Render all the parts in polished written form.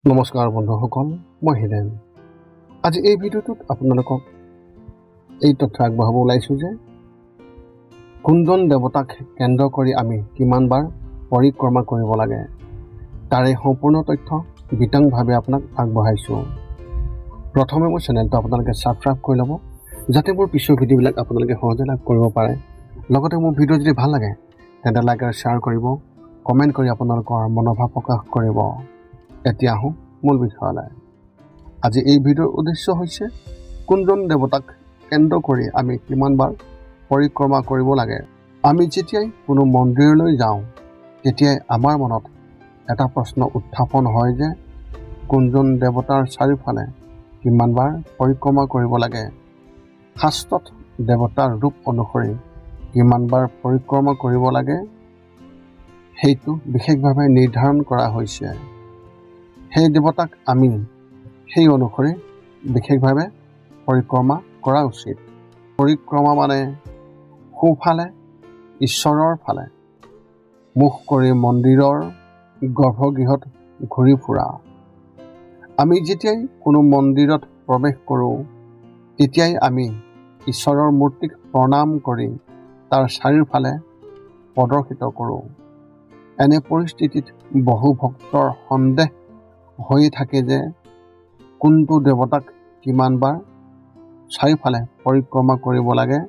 নমস্কাৰ বন্ধুসকল, মই হিৰেন। আজি এই ভিডিঅ'টোত আপোনালোকক এই তথ্য আগবঢ়াব ওলাইছোঁ যে কোনজন দেৱতাক কেন্দ্ৰ কৰি আমি কিমানবাৰ পৰিক্ৰমা কৰিব লাগে, তাৰে সম্পূৰ্ণ তথ্য বিতংভাৱে আপোনাক আগবঢ়াইছোঁ। প্ৰথমে মোৰ চেনেলটো আপোনালোকে ছাবস্ক্ৰাইব কৰি ল'ব, যাতে মোৰ পিছৰ ভিডিঅ'বিলাক আপোনালোকে সহজে লাভ কৰিব পাৰে। লগতে মোৰ ভিডিঅ' যদি ভাল লাগে তেন্তে লাইক আৰু শ্বেয়াৰ কৰিব, কমেণ্ট কৰি আপোনালোকৰ মনোভাৱ প্ৰকাশ কৰিব। এতিয়া আহোঁ মূল বিষয়লৈ। আজি এই ভিডিঅ'ৰ উদ্দেশ্য হৈছে কোনজন দেৱতাক কেন্দ্ৰ কৰি আমি কিমানবাৰ পৰিক্ৰমা কৰিব লাগে। আমি যেতিয়াই কোনো মন্দিৰলৈ যাওঁ তেতিয়াই আমাৰ মনত এটা প্ৰশ্ন উত্থাপন হয় যে কোনজন দেৱতাৰ চাৰিওফালে কিমানবাৰ পৰিক্ৰমা কৰিব লাগে। শাস্ত্ৰত দেৱতাৰ ৰূপ অনুসৰি কিমানবাৰ পৰিক্ৰমা কৰিব লাগে সেইটো বিশেষভাৱে নিৰ্ধাৰণ কৰা হৈছে। সেই দেৱতাক আমি সেই অনুসৰি বিশেষভাৱে পৰিক্ৰমা কৰা উচিত। পৰিক্ৰমা মানে সোঁফালে ঈশ্বৰৰ ফালে মুখ কৰি মন্দিৰৰ গৰ্ভগৃহত ঘূৰি ফুৰা। আমি যেতিয়াই কোনো মন্দিৰত প্ৰৱেশ কৰোঁ তেতিয়াই আমি ঈশ্বৰৰ মূৰ্তিক প্ৰণাম কৰি তাৰ চাৰিওফালে প্ৰদৰ্শিত কৰোঁ। এনে পৰিস্থিতিত বহু ভক্তৰ সন্দেহ হৈ থাকে যে কোনটো দেৱতাক কিমানবাৰ চাৰিওফালে পৰিক্ৰমা কৰিব লাগে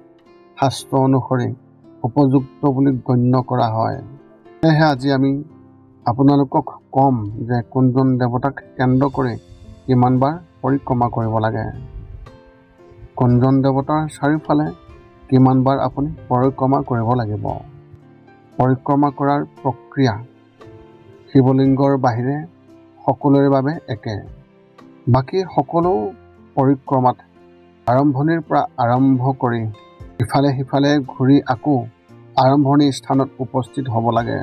শাস্ত্ৰ অনুসৰি উপযুক্ত বুলি গণ্য কৰা হয়। সেয়েহে আজি আমি আপোনালোকক ক'ম যে কোনজন দেৱতাক কেন্দ্ৰ কৰি কিমানবাৰ পৰিক্ৰমা কৰিব লাগে। কোনজন দেৱতাৰ চাৰিওফালে কিমানবাৰ আপুনি পৰিক্ৰমা কৰিব লাগিব। পৰিক্ৰমা কৰাৰ প্ৰক্ৰিয়া শিৱলিংগৰ বাহিৰে সকলোৰে বাবে একে। বাকী সকলো পৰিক্ৰমাত আৰম্ভণিৰ পৰা আৰম্ভ কৰি ইফালে সিফালে ঘূৰি আকৌ আৰম্ভণি স্থানত উপস্থিত হ'ব লাগে।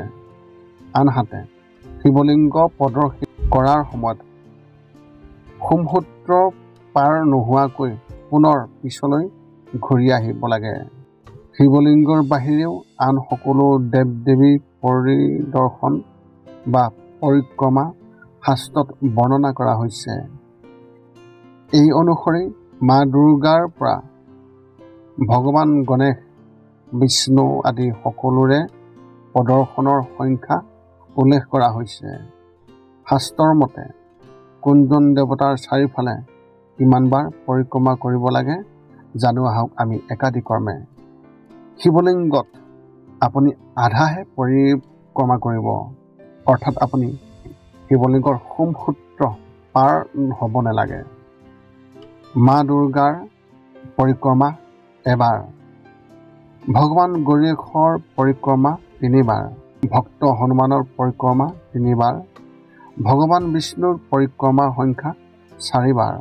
আনহাতে শিৱলিংগ প্ৰদৰ্শিত কৰাৰ সময়ত সোমসূত্ৰ পাৰ নোহোৱাকৈ পুনৰ পিছলৈ ঘূৰি আহিব লাগে। শিৱলিংগৰ বাহিৰেও আন সকলো দেৱ দেৱীৰ পৰিদৰ্শন বা পৰিক্ৰমা শাস্ত্ৰত বৰ্ণনা কৰা হৈছে। এই অনুসৰি মা দুৰ্গাৰ পৰা ভগৱান গণেশ, বিষ্ণু আদি সকলোৰে প্ৰদৰ্শনৰ সংখ্যা উল্লেখ কৰা হৈছে। শাস্ত্ৰৰ মতে কোনজন দেৱতাৰ চাৰিওফালে কিমানবাৰ পৰিক্ৰমা কৰিব লাগে জানো আহক আমি একাদিক্ৰমে। শিৱলিংগত আপুনি আধাহে পৰিক্ৰমা কৰিব, অৰ্থাৎ আপুনি শিৱলিংগৰ সোমসূত্ৰ পাৰ হ'ব নালাগে। মা দুৰ্গাৰ পৰিক্ৰমা এবাৰ, ভগৱান গণেশৰ পৰিক্ৰমা 3 বাৰ, ভক্ত হনুমানৰ পৰিক্ৰমা 3 বাৰ, ভগৱান বিষ্ণুৰ পৰিক্ৰমাৰ সংখ্যা 4 বাৰ,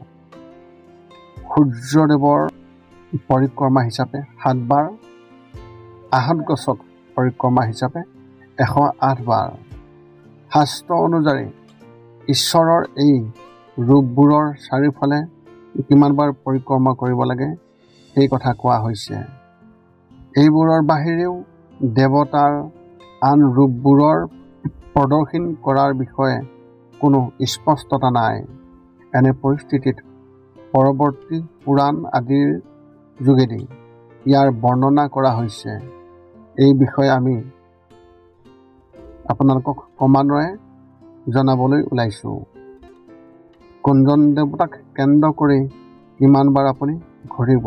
সূৰ্যদেৱৰ পৰিক্ৰমা হিচাপে 7 বাৰ, আহত গছত পৰিক্ৰমা হিচাপে 108 বাৰ। শাস্ত্ৰ অনুযায়ী ঈশ্বৰৰ এই ৰূপবোৰৰ চাৰিওফালে কিমানবাৰ পৰিক্ৰমা কৰিব লাগে সেই কথা কোৱা হৈছে। এইবোৰৰ বাহিৰেও দেৱতাৰ আন ৰূপবোৰৰ প্ৰদৰ্শন কৰাৰ বিষয়ে কোনো স্পষ্টতা নাই। এনে পৰিস্থিতিত পৰৱৰ্তী পুৰাণ আদিৰ যোগেদি ইয়াৰ বৰ্ণনা কৰা হৈছে। এই বিষয়ে আমি আপোনালোকক ক্ৰমান্বয়ে জনাবলৈ ওলাইছোঁ। কোনজন দেৱতাক কেন্দ্ৰ কৰি কিমানবাৰ আপুনি ঘূৰিব।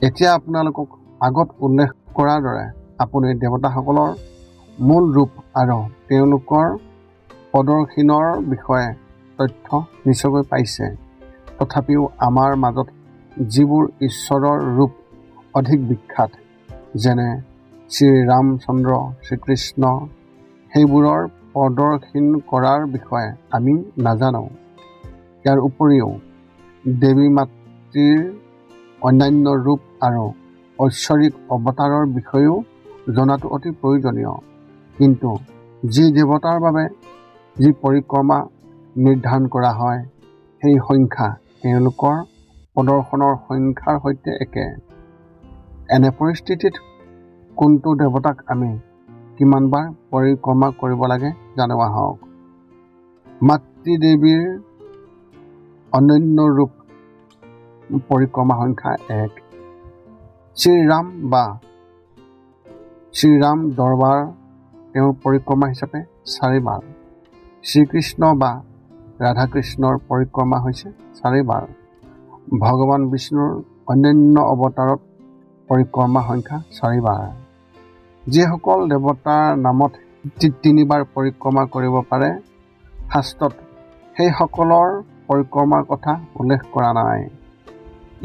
এতিয়া আপোনালোকক আগত উল্লেখ কৰাৰ দৰে আপুনি দেৱতাসকলৰ মূল ৰূপ আৰু তেওঁলোকৰ প্ৰদৰ্শনৰ বিষয়ে তথ্য নিশ্চয়কৈ পাইছে। তথাপিও আমাৰ মাজত যিবোৰ ঈশ্বৰৰ ৰূপ অধিক বিখ্যাত, যেনে শ্ৰীৰামচন্দ্ৰ, শ্ৰীকৃষ্ণ, সেইবোৰৰ প্ৰদৰ্শন কৰাৰ বিষয়ে আমি নাজানো। ইয়াৰ উপৰিও দেৱী মাতৃৰ অন্যান্য ৰূপ আৰু ঐশ্বৰিক অৱতাৰৰ বিষয়েও জনাটো অতি প্ৰয়োজনীয়। কিন্তু যি দেৱতাৰ বাবে যি পৰিক্ৰমা নিৰ্ধাৰণ কৰা হয় সেই সংখ্যা তেওঁলোকৰ প্ৰদৰ্শনৰ সংখ্যাৰ সৈতে একে। এনে পৰিস্থিতিত কোনটো দেৱতাক আমি কিমানবাৰ পৰিক্ৰমা কৰিব লাগে জানো আহক। মাতৃদেৱীৰ অনন্য ৰূপ পৰিক্ৰমা সংখ্যা 1 শ্ৰীৰাম দৰবাৰ তেওঁৰ পৰিক্ৰমা হিচাপে 4 বাৰ শ্ৰীকৃষ্ণ বা ৰাধাকৃষ্ণৰ পৰিক্ৰমা হৈছে 4 বাৰ ভগৱান বিষ্ণুৰ অন্যান্য অৱতাৰত পৰিক্ৰমা সংখ্যা 4 বাৰ যিসকল দেৱতাৰ নামত 3 বাৰ পৰিক্ৰমা কৰিব পাৰে শাস্ত্ৰত সেইসকলৰ পৰিক্ৰমাৰ কথা উল্লেখ কৰা নাই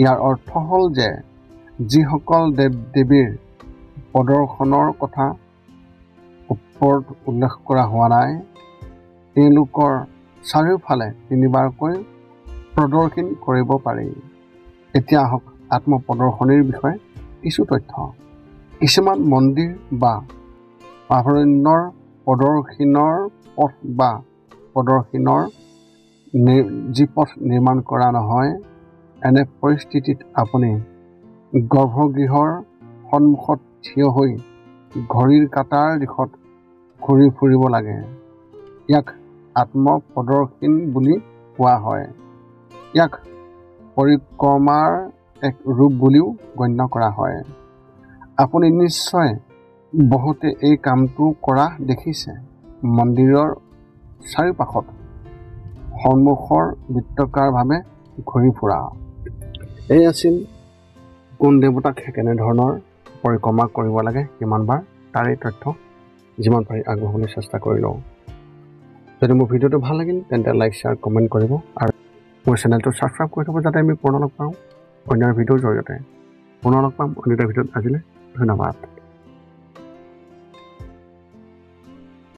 ইয়াৰ অৰ্থ হ'ল যে যিসকল দেৱ দেৱীৰ প্ৰদৰ্শনৰ কথা ওপৰত উল্লেখ কৰা হোৱা নাই তেওঁলোকৰ চাৰিওফালে 3 বাৰকৈ প্ৰদৰ্শন কৰিব পাৰি এতিয়া আহক আত্মপ্ৰদৰ্শনীৰ বিষয়ে কিছু তথ্য কিছুমান মন্দিৰ বা অভয়াৰণ্যৰ প্ৰদৰ্শনৰ পথ বা প্ৰদৰ্শনৰ যি পথ নিৰ্মাণ কৰা নহয় এনে পৰিস্থিতিত আপুনি গৰ্ভগৃহৰ সন্মুখত থিয় হৈ ঘড়ীৰ কাঁটাৰ দিশত ঘূৰি ফুৰিব লাগে ইয়াক আত্মপ্ৰদৰ্শন বুলি কোৱা হয় ইয়াক পৰিক্ৰমাৰ এক ৰূপ বুলিও গণ্য কৰা হয় আপুনি নিশ্চয় বহুতে এই কামটো কৰা দেখিছে মন্দিৰৰ চাৰিওপাশত সন্মুখৰ বৃত্তাকাৰভাৱে ঘূৰি ফুৰা এই আছিল কোন দেৱতাক কেনেধৰণৰ পৰিক্ৰমা কৰিব লাগে কিমান বাৰ তাৰে তথ্য যিমান পাৰি আগবঢ়াবলৈ চেষ্টা কৰিলোঁ যদি মোৰ ভিডিঅ'টো ভাল লাগিল তেন্তে লাইক শ্বেয়াৰ কমেণ্ট কৰিব আৰু মোৰ চেনেলটো ছাবস্ক্ৰাইব কৰি থ'ব যাতে আমি পুনৰ লগ পাওঁ অন্য ভিডিঅ'ৰ জৰিয়তে পুনৰ লগ পাম অন্য ভিডিঅ'ত আজিলৈ ধন্যবাদ